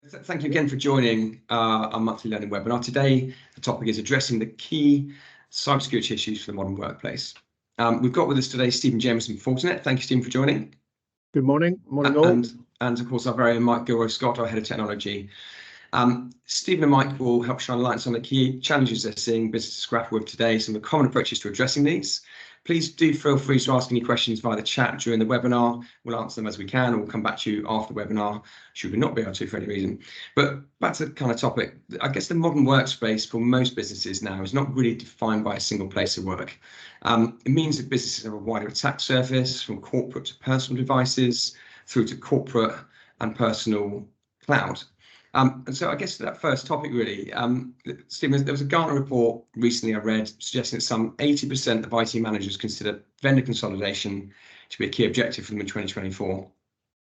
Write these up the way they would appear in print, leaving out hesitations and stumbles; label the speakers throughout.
Speaker 1: Thank you again for joining our monthly learning webinar. Today, the topic is addressing the key cybersecurity issues for the modern workplace. We've got with us today Stephen Jameson from Fortinet. Thank you, Stephen, for joining.
Speaker 2: Good morning. Morning all.
Speaker 1: And of course, our very own Mike Gilroy-Scott, our Head of Technology. Stephen and Mike will help shine light on some of the key challenges they're seeing businesses grapple with today, some of the common approaches to addressing these. Please do feel free to ask any questions via the chat during the webinar. We'll answer them as we can, and we'll come back to you after the webinar, should we not be able to for any reason. But back to the kind of topic, I guess the modern workspace for most businesses now is not really defined by a single place of work. It means that businesses have a wider attack surface, from corporate to personal devices, through to corporate and personal cloud. And so I guess that first topic really, Stephen, there was a Gartner report recently I read suggesting that some 80% of IT managers consider vendor consolidation to be a key objective for them in 2024.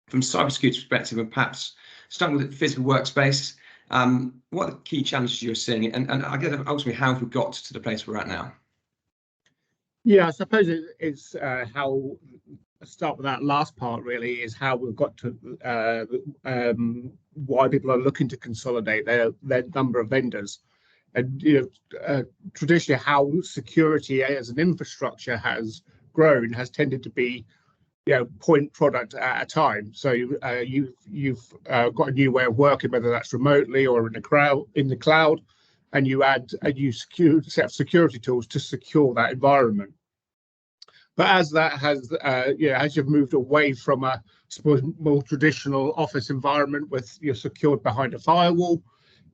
Speaker 1: From cybersecurity perspective, and perhaps starting with the physical workspace, what are the key challenges you're seeing? And I guess ultimately, how have we got to the place we're at now?
Speaker 2: Yeah, I suppose it's how. Start with that last part really is how we've got to why people are looking to consolidate their number of vendors, and traditionally how security as an infrastructure has grown has tended to be point product at a time. So you've got a new way of working, whether that's remotely or in the cloud, and you add a new set of security tools to secure that environment. But as that has, as you've moved away from a more traditional office environment with you're secured behind a firewall,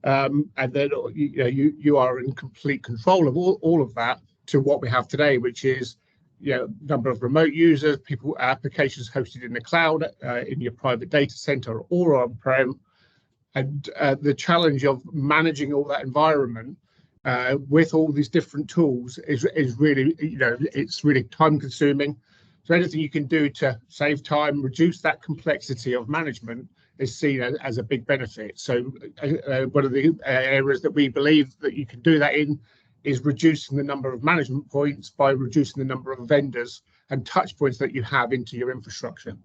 Speaker 2: and then you are in complete control of all of that, to what we have today, which is number of remote users, applications hosted in the cloud, in your private data center or on-prem, and the challenge of managing all that environment. With all these different tools is really, it's really time consuming. So anything you can do to save time, reduce that complexity of management is seen as a big benefit. So one of the areas that we believe that you can do that in is reducing the number of management points by reducing the number of vendors and touch points that you have into your infrastructure.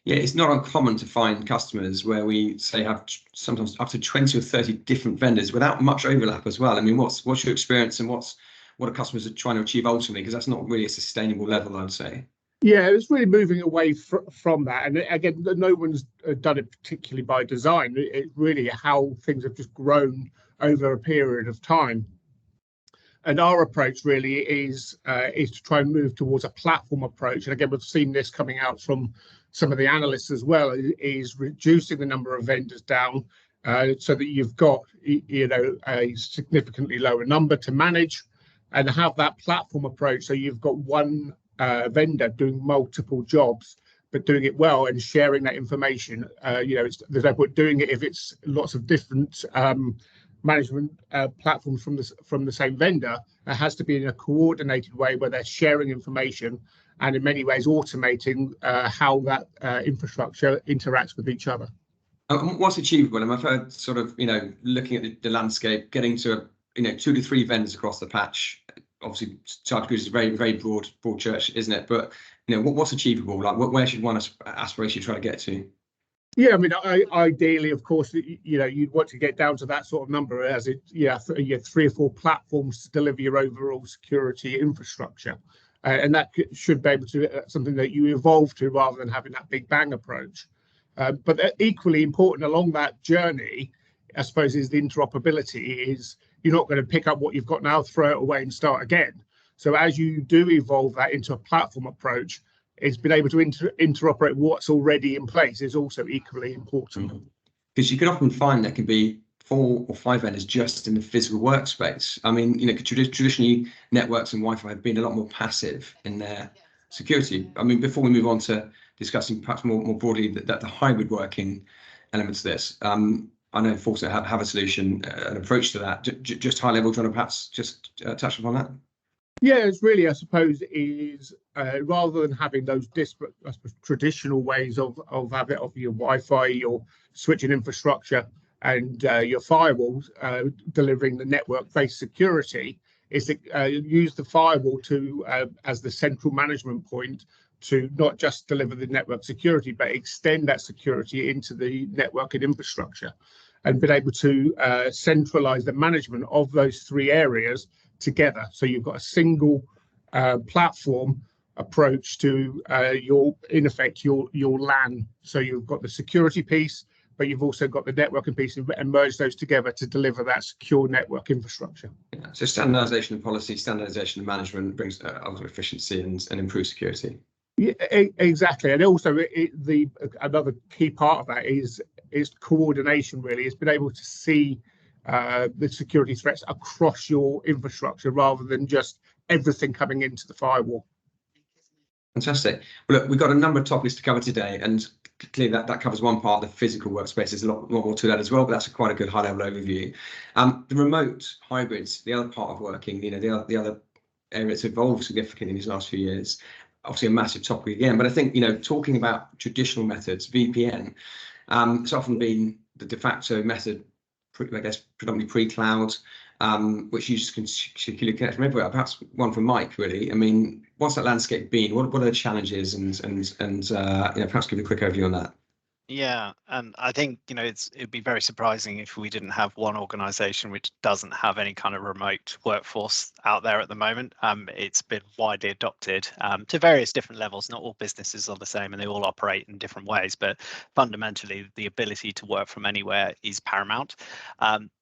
Speaker 1: Yeah, it's not uncommon to find customers where we say have sometimes up to 20 or 30 different vendors without much overlap as well. I mean, what's your experience, and what are customers are trying to achieve ultimately? Because that's not really a sustainable level, I'd say.
Speaker 2: Yeah, it's really moving away from that. And again, no one's done it particularly by design. It's really how things have just grown over a period of time. And our approach really is to try and move towards a platform approach. And again, we've seen this coming out from some of the analysts as well, is reducing the number of vendors down so that you've got a significantly lower number to manage, and have that platform approach. So you've got one vendor doing multiple jobs, but doing it well and sharing that information. There's no point doing it if it's lots of different management platforms from the same vendor. It has to be in a coordinated way where they're sharing information, and in many ways automating how that infrastructure interacts with each other.
Speaker 1: What's achievable? And I've heard sort of, looking at the landscape, getting to 2 to 3 vendors across the patch. Obviously, cybersecurity is a very, very broad church, isn't it? But what's achievable? Like, where should one aspiration try to get to?
Speaker 2: Yeah, I mean, ideally, of course, you'd want to get down to that sort of number, as you have 3 or 4 platforms to deliver your overall security infrastructure. And that should be able to something that you evolve to, rather than having that big bang approach. But equally important along that journey, I suppose, is the interoperability. Is you're not going to pick up what you've got now, throw it away and start again. So as you do evolve that into a platform approach, it's been able to interoperate what's already in place is also equally important.
Speaker 1: Because you can often find there can be 4 or 5 vendors just in the physical workspace. I mean, traditionally networks and Wi-Fi have been a lot more passive in their security. I mean, before we move on to discussing perhaps more broadly the hybrid working elements of this, I know Fortinet have a solution, an approach to that. Just high level, do you want to perhaps just touch upon that?
Speaker 2: Yeah, it's really, I suppose, is rather than having those disparate, I suppose, traditional ways of your Wi-Fi, your switching infrastructure, and your firewalls delivering the network-based security, is to use the firewall to as the central management point to not just deliver the network security, but extend that security into the network and infrastructure. and been able to centralize the management of those three areas together. So you've got a single platform approach to in effect your LAN. So you've got the security piece, but you've also got the networking piece, and merge those together to deliver that secure network infrastructure.
Speaker 1: Yeah. So standardization of policy, standardization of management brings ultimate efficiency and improved security.
Speaker 2: Yeah, exactly. And also another key part of that is coordination. Really, it's been able to see the security threats across your infrastructure rather than just everything coming into the firewall.
Speaker 1: Fantastic. Well, look, we've got a number of topics to cover today, and clearly that covers one part. The physical workspace is a lot more to that as well, but that's quite a good high-level overview. The remote hybrids, the other part of working, the other area that's evolved significantly in these last few years. Obviously, a massive topic again, but I think talking about traditional methods, VPN, it's often been the de facto method, I guess, predominantly pre-cloud, which users can securely connect from everywhere. Perhaps one from Mike, really. I mean, what's that landscape been? What are the challenges, and perhaps give a quick overview on that.
Speaker 3: Yeah, and I think it'd be very surprising if we didn't have one organization which doesn't have any kind of remote workforce out there at the moment. It's been widely adopted to various different levels. Not all businesses are the same, and they all operate in different ways, but fundamentally the ability to work from anywhere is paramount.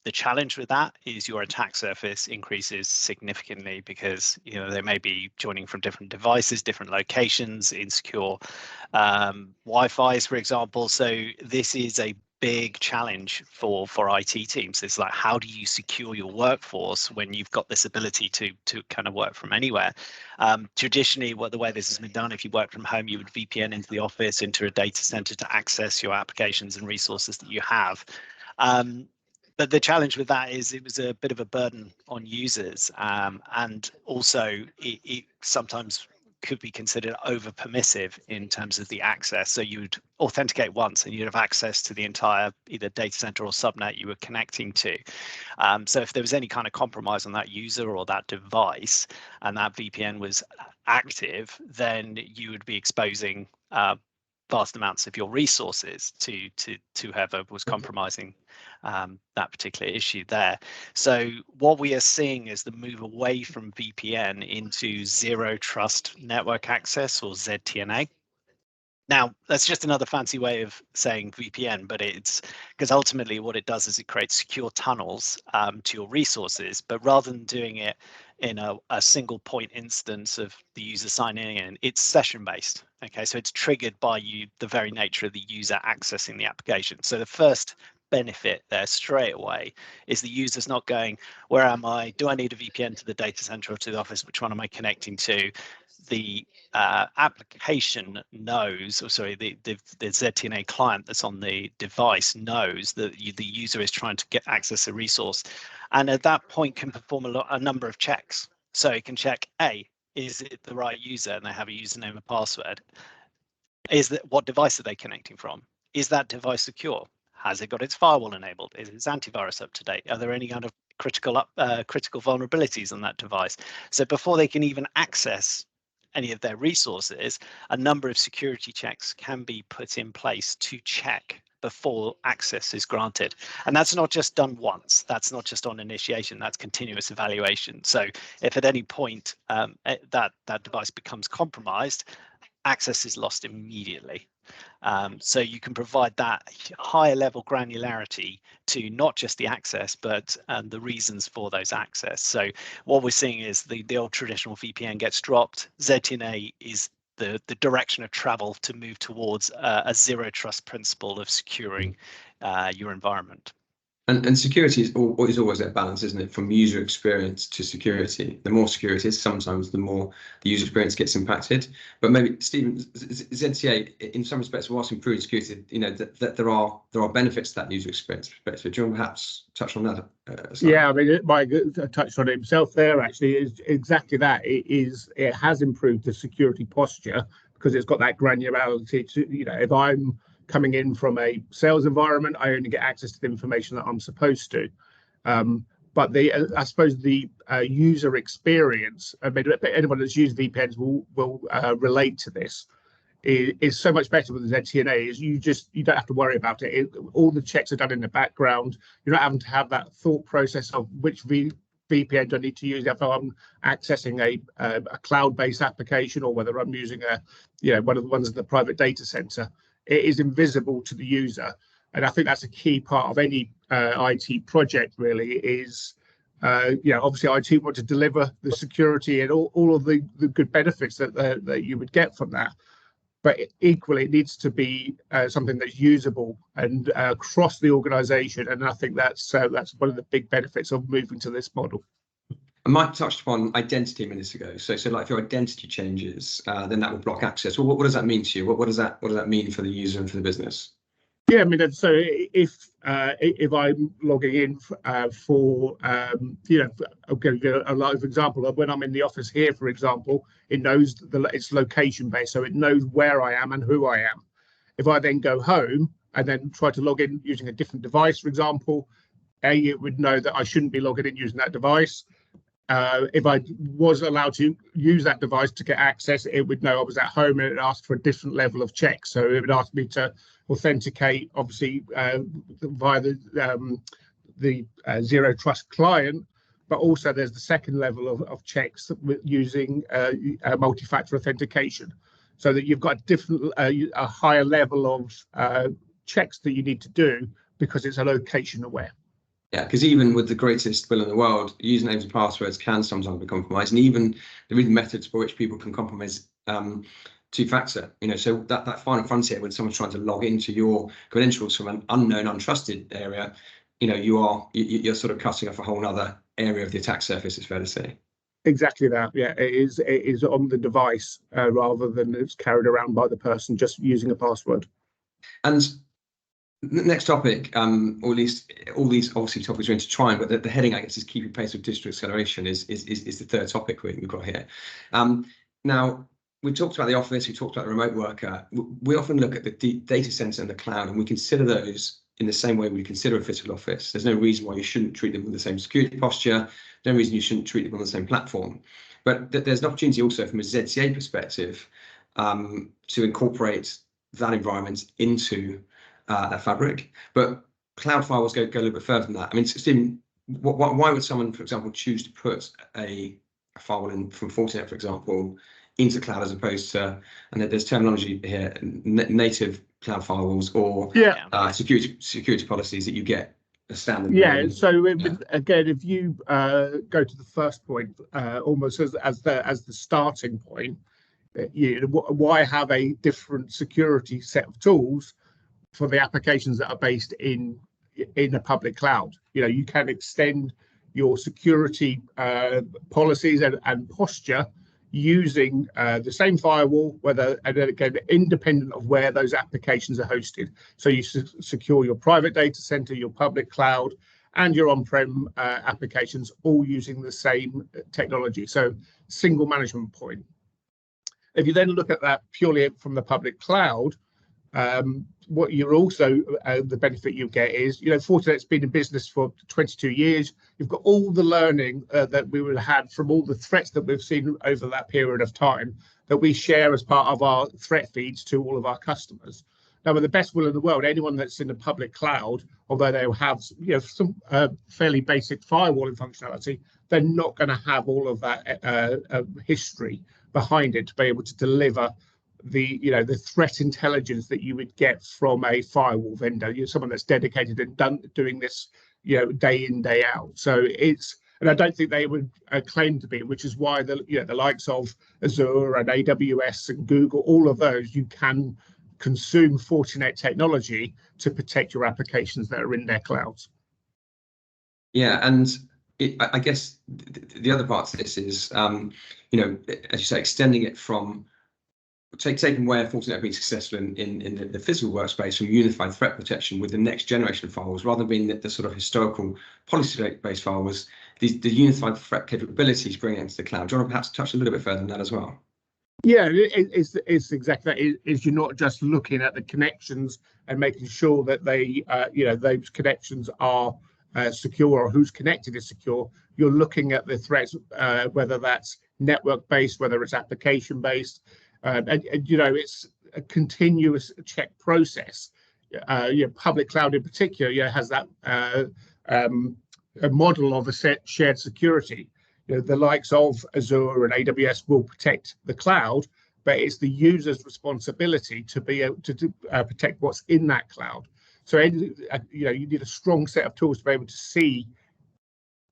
Speaker 3: The challenge with that is your attack surface increases significantly because they may be joining from different devices, different locations, insecure Wi-Fi's, for example. So this is a big challenge for IT teams. It's like, how do you secure your workforce when you've got this ability to kind of work from anywhere? Traditionally, the way this has been done, if you work from home, you would VPN into the office, into a data center to access your applications and resources that you have. But the challenge with that is it was a bit of a burden on users, and also it sometimes could be considered over permissive in terms of the access. So you would authenticate once and you'd have access to the entire either data center or subnet you were connecting to. So if there was any kind of compromise on that user or that device and that VPN was active, then you would be exposing vast amounts of your resources to whoever was compromising that particular issue there. So what we are seeing is the move away from VPN into zero trust network access, or ZTNA. Now, that's just another fancy way of saying VPN, but it's because ultimately what it does is it creates secure tunnels to your resources, but rather than doing it in a single point instance of the user signing in, it's session based. Okay, so it's triggered by the very nature of the user accessing the application. So the first benefit there straight away is the user's not going, where am I? Do I need a VPN to the data center or to the office? Which one am I connecting to? The application knows, or sorry, the ZTNA client that's on the device knows that the user is trying to get access a resource, and at that point can perform a number of checks. So it can check, A, is it the right user and they have a username and password? What device are they connecting from? Is that device secure? Has it got its firewall enabled? Is its antivirus up to date? Are there any kind of critical vulnerabilities on that device? So before they can even access any of their resources, a number of security checks can be put in place to check before access is granted. And that's not just done once. That's not just on initiation. That's continuous evaluation. So if at any point that device becomes compromised, access is lost immediately. So you can provide that higher level granularity to not just the access, but the reasons for those access. So what we're seeing is the old traditional VPN gets dropped. ZTNA is the direction of travel to move towards a zero trust principle of securing your environment.
Speaker 1: And security is always that balance, isn't it? From user experience to security. The more security is, sometimes the more the user experience gets impacted. But maybe, Stephen, ZTA, in some respects, whilst improving security, that there are benefits to that user experience perspective. Do you want to perhaps touch on that?
Speaker 2: Yeah, I mean, Mike touched on it himself there. Actually, is exactly that. It has improved the security posture because it's got that granularity. To if I'm coming in from a sales environment, I only get access to the information that I'm supposed to. But I suppose the user experience, I mean, anyone that's used VPNs will relate to this, is so much better with the ZTNA. Is you don't have to worry about it. All the checks are done in the background. You're not having to have that thought process of which VPN do I need to use if I'm accessing a cloud-based application, or whether I'm using one of the ones in the private data center. It is invisible to the user, and I think that's a key part of any IT project. Really, is obviously IT want to deliver the security and all of the good benefits that you would get from that. But equally, it needs to be something that's usable and across the organisation, and I think that's one of the big benefits of moving to this model.
Speaker 1: And Mike touched upon identity a minute ago. So like if your identity changes, then that will block access. Well, what does that mean to you? What does that mean for the user and for the business?
Speaker 2: Yeah, I mean, so if I'm logging in I'll give you a live example of when I'm in the office here, for example, it knows it's location based, so it knows where I am and who I am. If I then go home and then try to log in using a different device, for example, it would know that I shouldn't be logging in using that device. If I was allowed to use that device to get access, it would know I was at home, and it asked for a different level of check. So it would ask me to authenticate, obviously, via the Zero Trust client, but also there's the second level of checks using multi-factor authentication, so that you've got a higher level of checks that you need to do because it's a location aware.
Speaker 1: Yeah, because even with the greatest will in the world, usernames and passwords can sometimes be compromised, and even there are methods by which people can compromise two-factor. So that final frontier when someone's trying to log into your credentials from an unknown, untrusted area, you're sort of cutting off a whole other area of the attack surface. It's fair to say. Exactly
Speaker 2: that. Yeah, it is on the device rather than it's carried around by the person just using a password.
Speaker 1: And the next topic, or at least all these obviously topics are intertwined, but the heading, I guess, is keeping pace with digital acceleration is the third topic we've got here. Now, we talked about the office, we talked about the remote worker. We often look at the data center and the cloud, and we consider those in the same way we consider a physical office. There's no reason why you shouldn't treat them with the same security posture, no reason you shouldn't treat them on the same platform. But there's an opportunity also from a ZCA perspective to incorporate that environment into that fabric. But cloud firewalls go a little bit further than that. I mean, Stephen, why would someone, for example, choose to put a firewall in from Fortinet, for example, into cloud as opposed to, and there's terminology here, native cloud firewalls or security policies that you get a standard?
Speaker 2: Yeah, so again, if you go to the first point, almost as the starting point, why have a different security set of tools for the applications that are based in a public cloud? You can extend your security policies and posture using the same firewall, and again, independent of where those applications are hosted. So you secure your private data center, your public cloud, and your on-prem applications, all using the same technology. So single management point. If you then look at that purely from the public cloud, what you're also the benefit you get is, Fortinet's been in business for 22 years. You've got all the learning that we would have had from all the threats that we've seen over that period of time that we share as part of our threat feeds to all of our customers. Now, with the best will in the world, anyone that's in the public cloud, although they'll have some fairly basic firewalling functionality, they're not going to have all of that history behind it to be able to deliver the threat intelligence that you would get from a firewall vendor. Someone that's dedicated and doing this day in, day out. So and I don't think they would claim to be, which is why the likes of Azure and AWS and Google, all of those, you can consume Fortinet technology to protect your applications that are in their clouds.
Speaker 1: Yeah, and I guess the other part of this is, as you say, extending it from taking where Fortinet have been successful in the physical workspace from unified threat protection with the next generation of firewalls, rather than being the sort of historical policy-based firewalls, the unified threat capabilities bring it into the cloud. Do you want to perhaps touch a little bit further on that as well?
Speaker 2: Yeah, it's exactly that. Is you're not just looking at the connections and making sure that they, those connections are secure, or who's connected is secure. You're looking at the threats, whether that's network-based, whether it's application-based. And it's a continuous check process. Public cloud in particular, has that a model of a shared security. The likes of Azure and AWS will protect the cloud, but it's the user's responsibility to be able to protect what's in that cloud. So you need a strong set of tools to be able to see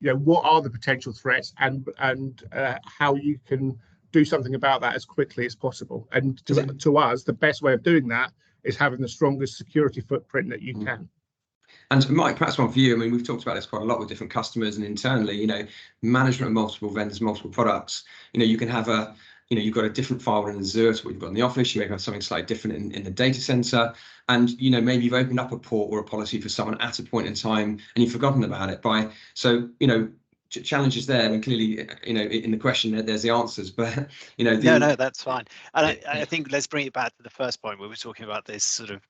Speaker 2: what are the potential threats and how you can do something about that as quickly as possible. And to us, the best way of doing that is having the strongest security footprint that you can.
Speaker 1: And Mike, perhaps one for you. I mean, we've talked about this quite a lot with different customers and internally, management of multiple vendors, multiple products. You can have you've got a different firewall in Azure to what you've got in the office. You may have something slightly different in the data center. And, maybe you've opened up a port or a policy for someone at a point in time and you've forgotten about it. Challenges there. I mean, clearly, in the question there's the answers, but,
Speaker 3: No, that's fine. And I think let's bring it back to the first point where we're talking about this sort of,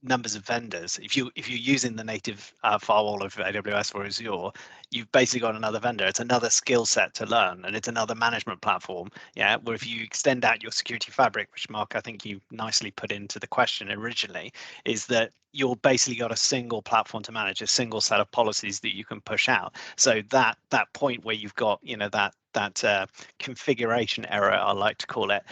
Speaker 3: numbers of vendors. If you're using the native firewall of AWS or Azure, you've basically got another vendor. It's another skill set to learn, and it's another management platform. Where if you extend out your security fabric, which Mark, I think you nicely put into the question originally, is that you're basically got a single platform to manage, a single set of policies that you can push out. So that point where you've got that configuration error, I like to call it,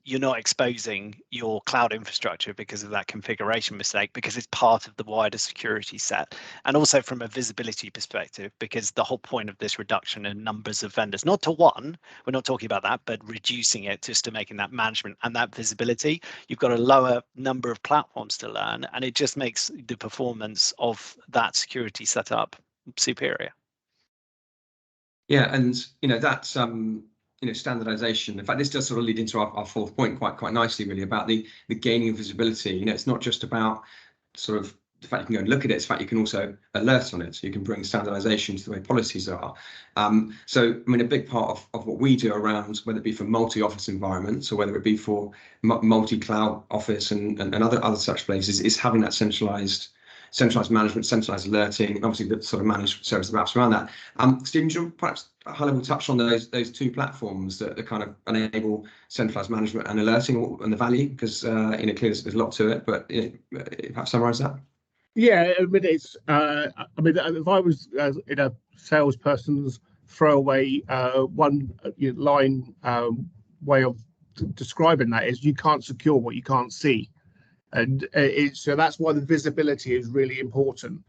Speaker 3: you're not exposing your cloud infrastructure because of that configuration mistake, because it's part of the wider security set. And also from a visibility perspective, because the whole point of this reduction in numbers of vendors, not to one, we're not talking about that, but reducing it just to making that management and that visibility, you've got a lower number of platforms to learn, and it just makes the performance of that security setup superior.
Speaker 1: Yeah, and that's standardization. In fact, this does sort of lead into our fourth point quite nicely, really, about the gaining of visibility. It's not just about sort of the fact you can go and look at it. It's the fact you can also alert on it. So you can bring standardization to the way policies are. So I mean, a big part of what we do around, whether it be for multi-office environments or whether it be for multi-cloud office and other such places, is having that centralized management, centralized alerting, and obviously the sort of managed service wraps around that. Stephen, do you perhaps a high level touch on those two platforms that kind of enable centralized management and alerting and the value? Because clearly there's a lot to it, but perhaps summarize that.
Speaker 2: Yeah, I mean, it's. If I was in a salesperson's throwaway one line way of describing that is, you can't secure what you can't see. And so that's why the visibility is really important.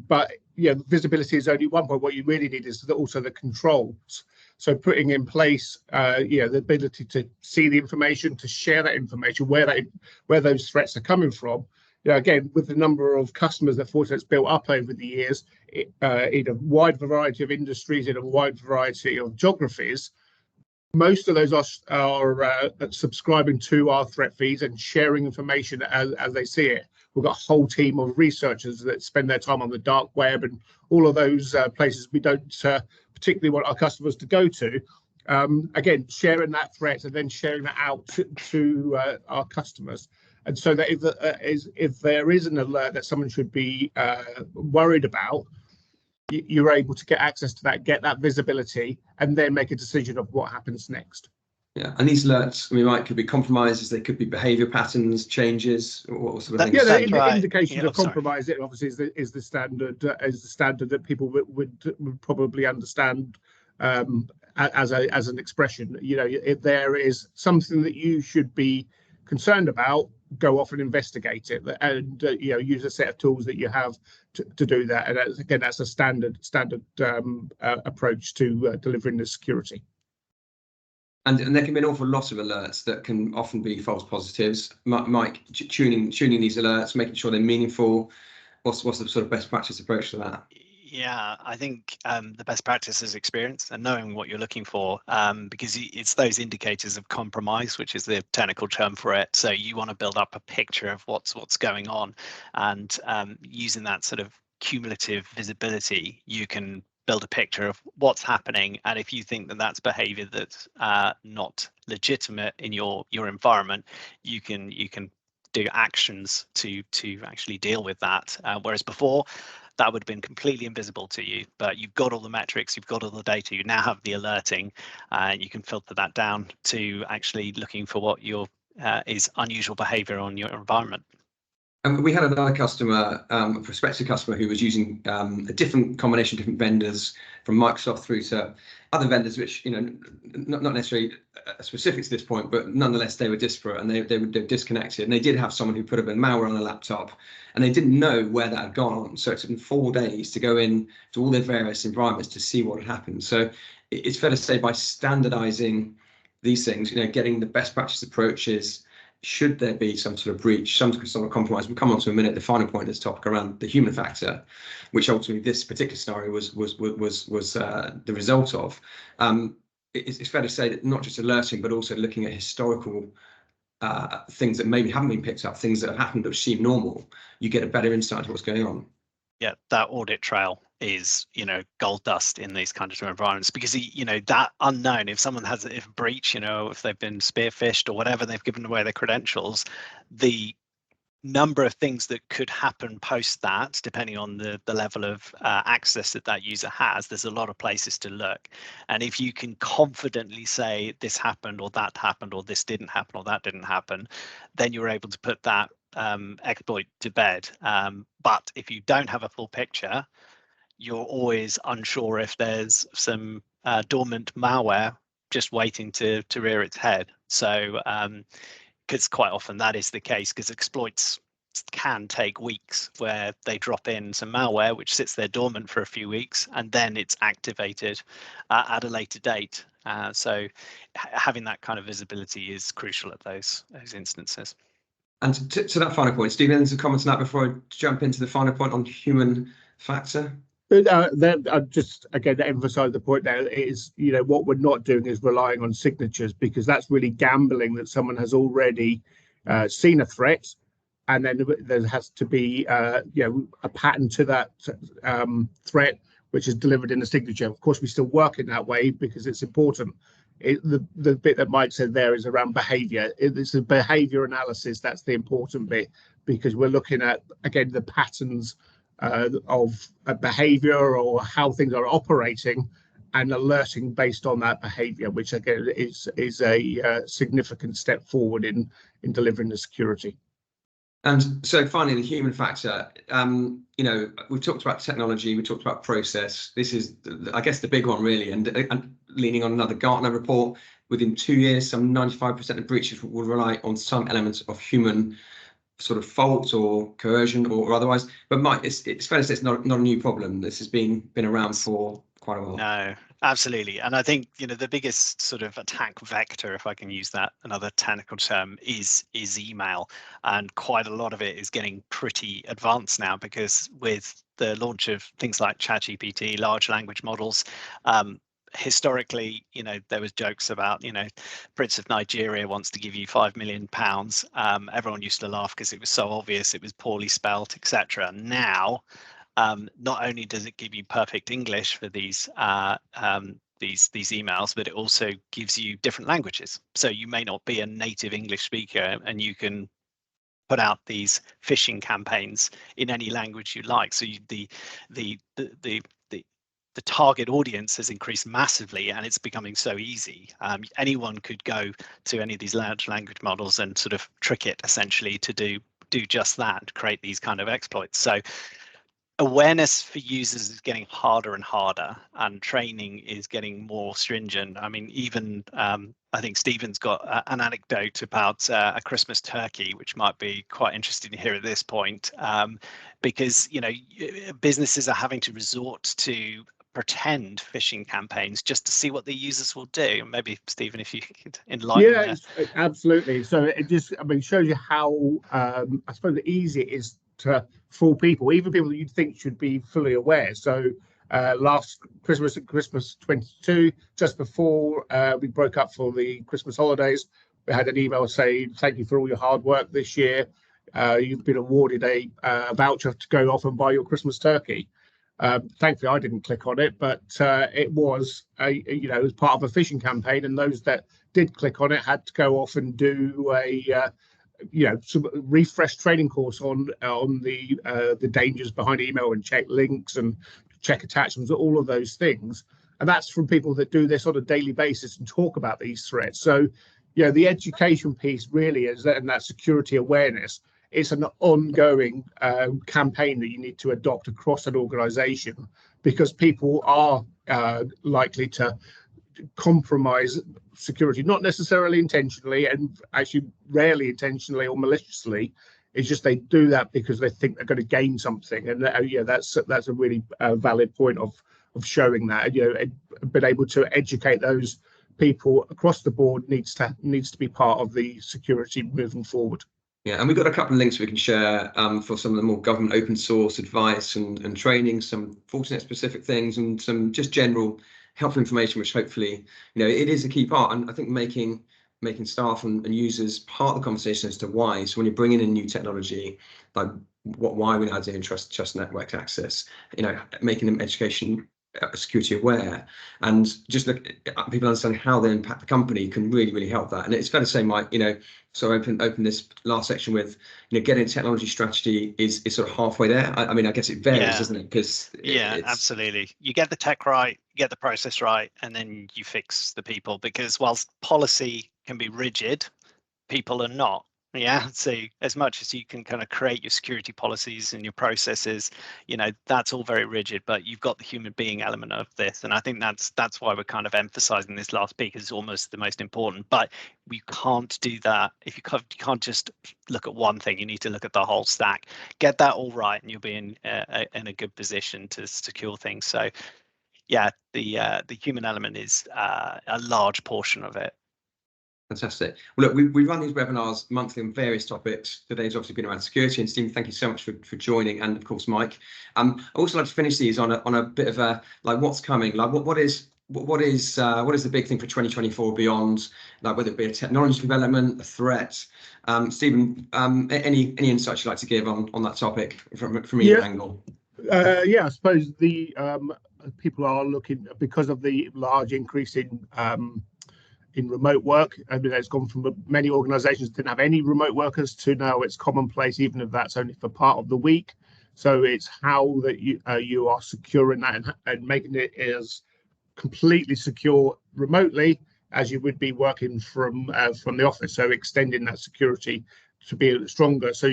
Speaker 2: But visibility is only one point. What you really need is also the controls. So putting in place, the ability to see the information, to share that information, where those threats are coming from. Again, with the number of customers that Fortinet's built up over the years, in a wide variety of industries, in a wide variety of geographies, most of those are subscribing to our threat feeds and sharing information as they see it. We've got a whole team of researchers that spend their time on the dark web and all of those places we don't particularly want our customers to go to. Again, sharing that threat and then sharing that out to our customers. And so that if there is an alert that someone should be worried about, you're able to get access to that, get that visibility, and then make a decision of what happens next.
Speaker 1: Yeah, and these alerts, Mike, could be compromises. They could be behaviour patterns, changes, or sort of things.
Speaker 2: Yeah, the indications of compromise. It obviously is the standard that people would probably understand as an expression. If there is something that you should be concerned about, go off and investigate it, and use a set of tools that you have to do that. And again, that's a standard approach to delivering the security.
Speaker 1: And there can be an awful lot of alerts that can often be false positives. Mike, tuning these alerts, making sure they're meaningful. What's the sort of best practice approach to that?
Speaker 3: Yeah, I think the best practice is experience and knowing what you're looking for, because it's those indicators of compromise, which is the technical term for it. So you want to build up a picture of what's going on, and using that sort of cumulative visibility, you can build a picture of what's happening. And if you think that that's behavior that's not legitimate in your environment, you can do actions to actually deal with that. Whereas before, that would have been completely invisible to you, but you've got all the metrics, you've got all the data, you now have the alerting, you can filter that down to actually looking for what you're is unusual behavior on your environment.
Speaker 1: And we had another customer, a prospective customer, who was using a different combination of different vendors, from Microsoft through to other vendors, which, you know, not necessarily specific to this point, but nonetheless they were disparate, and they were disconnected. And they did have someone who put a bit of malware on a laptop, and they didn't know where that had gone. So it took them 4 days to go in to all their various environments to see what had happened. So it's fair to say, by standardizing these things, you know, getting the best practice approaches, should there be some sort of breach, some sort of compromise, we'll come on to in a minute, the final point of this topic around the human factor, which ultimately this particular scenario was the result of. It's fair to say that not just alerting, but also looking at historical things that maybe haven't been picked up, things that have happened that seem normal, you get a better insight into what's going on.
Speaker 3: Yeah, that audit trail is, you know, gold dust in these kinds of environments, because, you know, that unknown, if someone has a breach, you know, if they've been spearphished or whatever, they've given away their credentials, the number of things that could happen post that, depending on the level of access that user has, there's a lot of places to look. And if you can confidently say this happened or that happened or this didn't happen or that didn't happen, then you're able to put that exploit to bed. But if you don't have a full picture, you're always unsure if there's some dormant malware just waiting to rear its head. So because quite often that is the case, because exploits can take weeks, where they drop in some malware which sits there dormant for a few weeks, and then it's activated at a later date. So having that kind of visibility is crucial at those instances.
Speaker 1: And to that final point, Stephen, any comments on that before I jump into the final point on human factor?
Speaker 2: Just again to emphasize the point there is, you know, what we're not doing is relying on signatures, because that's really gambling that someone has already seen a threat, and then there has to be you know, a pattern to that threat which is delivered in a signature. Of course, we still work in that way because it's important. The bit that Mike said there is around behavior. It's a behavior analysis that's the important bit, because we're looking at, again, the patterns of a behavior or how things are operating, and alerting based on that behavior, which again is a significant step forward in delivering the security.
Speaker 1: And so finally, the human factor. You know, we've talked about technology, we talked about process. This is, I guess, the big one really, and leaning on another Gartner report, within 2 years, some 95% of breaches will rely on some elements of human sort of fault or coercion or otherwise. But Mike, it's fair to say it's not a new problem. This has been around for quite a while.
Speaker 3: No, absolutely. And I think, you know, the biggest sort of attack vector, if I can use that another technical term, is email. And quite a lot of it is getting pretty advanced now, because with the launch of things like ChatGPT, large language models, historically, you know, there was jokes about, you know, Prince of Nigeria wants to give you £5 million. Everyone used to laugh because it was so obvious, it was poorly spelt, etc. Now, not only does it give you perfect English for these emails, but it also gives you different languages. So you may not be a native English speaker, and you can put out these phishing campaigns in any language you like. So the target audience has increased massively, and it's becoming so easy. Anyone could go to any of these large language models and sort of trick it essentially to do just that, create these kind of exploits. So awareness for users is getting harder and harder, and training is getting more stringent. I mean, even I think Stephen's got an anecdote about a Christmas turkey, which might be quite interesting to hear at this point, because, you know, businesses are having to resort to pretend phishing campaigns just to see what the users will do. Maybe Stephen, if you could enlighten.
Speaker 2: Yeah, absolutely. So it just, I mean, shows you how I suppose easy it is to fool people, even people that you'd think should be fully aware. So last Christmas, at Christmas 22, just before we broke up for the Christmas holidays, we had an email saying, "Thank you for all your hard work this year. You've been awarded a voucher to go off and buy your Christmas turkey." Thankfully, I didn't click on it, but it was it was part of a phishing campaign, and those that did click on it had to go off and do a some refresh training course on the dangers behind email, and check links and check attachments, all of those things. And that's from people that do this on a daily basis and talk about these threats. So the education piece really is that, and that security awareness. It's an ongoing campaign that you need to adopt across an organization, because people are likely to compromise security, not necessarily intentionally, and actually rarely intentionally or maliciously. It's just they do that because they think they're going to gain something, and that's a really valid point of showing that. Being able to educate those people across the board needs to be part of the security moving forward.
Speaker 1: Yeah, and we've got a couple of links we can share for some of the more government open source advice and training, some Fortinet specific things, and some just general helpful information, which hopefully, it is a key part. And I think making staff and users part of the conversation as to why. So when you're bringing in new technology, like why we're now doing trust network access, making them education security aware, and just look at people understanding how they impact the company can really, really help that. And it's fair to say, Mike, so open this last section with, getting a technology strategy is sort of halfway there. I mean, I guess it varies, doesn't it? Because
Speaker 3: absolutely. You get the tech right, you get the process right, and then you fix the people, because whilst policy can be rigid, people are not. Yeah, so as much as you can kind of create your security policies and your processes, that's all very rigid, but you've got the human being element of this. And I think that's why we're kind of emphasizing this last piece is almost the most important. But we can't do that if you can't just look at one thing. You need to look at the whole stack, get that all right, and you'll be in a good position to secure things. So yeah, the human element is a large portion of it.
Speaker 1: Fantastic. Well, look, we run these webinars monthly on various topics. Today's obviously been around security, and Steve, thank you so much for joining, and of course, Mike. I also like to finish these on a bit of a what's coming, what is the big thing for 2024 beyond, whether it be a technology development, a threat. Stephen, any insights you'd like to give on that topic from either angle?
Speaker 2: I suppose the people are looking, because of the large increase in remote work. I mean, it's gone from many organizations didn't have any remote workers to now it's commonplace, even if that's only for part of the week. So it's how that you are securing that and making it as completely secure remotely as you would be working from the office. So extending that security to be stronger. So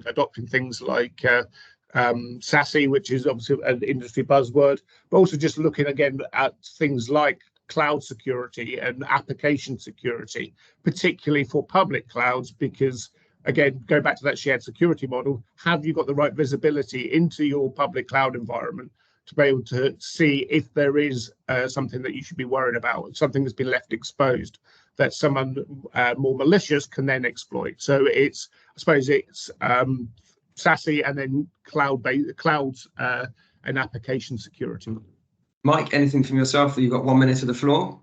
Speaker 2: adopting things like SASE, which is obviously an industry buzzword, but also just looking again at things like cloud security and application security, particularly for public clouds, because again, go back to that shared security model, have you got the right visibility into your public cloud environment to be able to see if there is something that you should be worried about, something that's been left exposed that someone more malicious can then exploit. So I suppose it's SASE and then clouds and application security.
Speaker 1: Mike, anything from yourself? You've got 1 minute to the floor.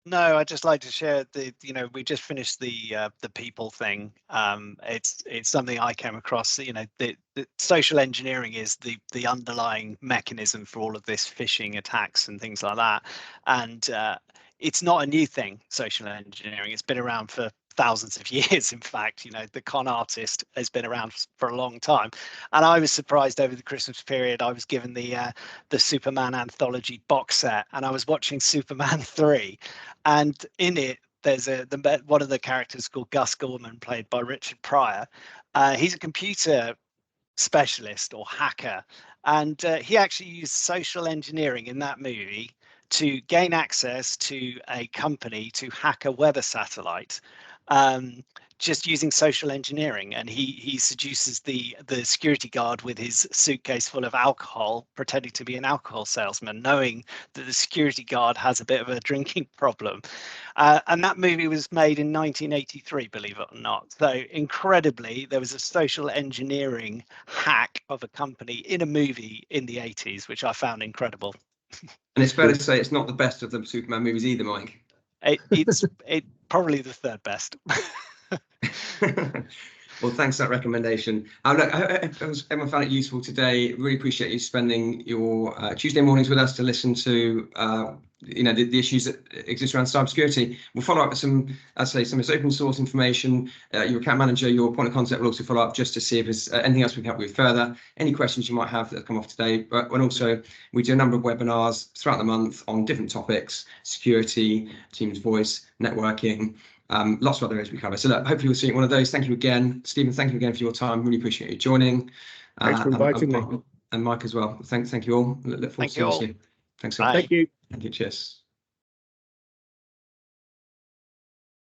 Speaker 3: No, I'd just like to share we just finished the people thing. It's something I came across. The social engineering is the underlying mechanism for all of this phishing attacks and things like that. And it's not a new thing, social engineering. It's been around for thousands of years. In fact, the con artist has been around for a long time. And I was surprised over the Christmas period. I was given the Superman anthology box set, and I was watching Superman 3, and in it there's one of the characters called Gus Gorman, played by Richard Pryor. He's a computer specialist or hacker, and he actually used social engineering in that movie to gain access to a company to hack a weather satellite, just using social engineering. And he seduces the security guard with his suitcase full of alcohol, pretending to be an alcohol salesman, knowing that the security guard has a bit of a drinking problem. And that movie was made in 1983, believe it or not. So incredibly, there was a social engineering hack of a company in a movie in the 80s, which I found incredible.
Speaker 1: And it's fair to say it's not the best of the Superman movies either, Mike.
Speaker 3: It's probably the third best.
Speaker 1: Well, thanks for that recommendation. Look, I hope everyone found it useful today. Really appreciate you spending your Tuesday mornings with us to listen to the issues that exist around cybersecurity. We'll follow up with some, as I say, some of this open source information. Your account manager, your point of contact will also follow up just to see if there's anything else we can help you with further. Any questions you might have that have come off today. But and also, we do a number of webinars throughout the month on different topics: security, Teams voice, networking. Lots of other areas we cover. So look, hopefully we'll see you at one of those. Thank you again, Stephen. Thank you again for your time. Really appreciate you joining.
Speaker 2: Thanks for inviting me.
Speaker 1: And Mike as well. Thank you all. Look forward to seeing you. Thanks so much.
Speaker 2: Thank you.
Speaker 1: Thank you. Cheers.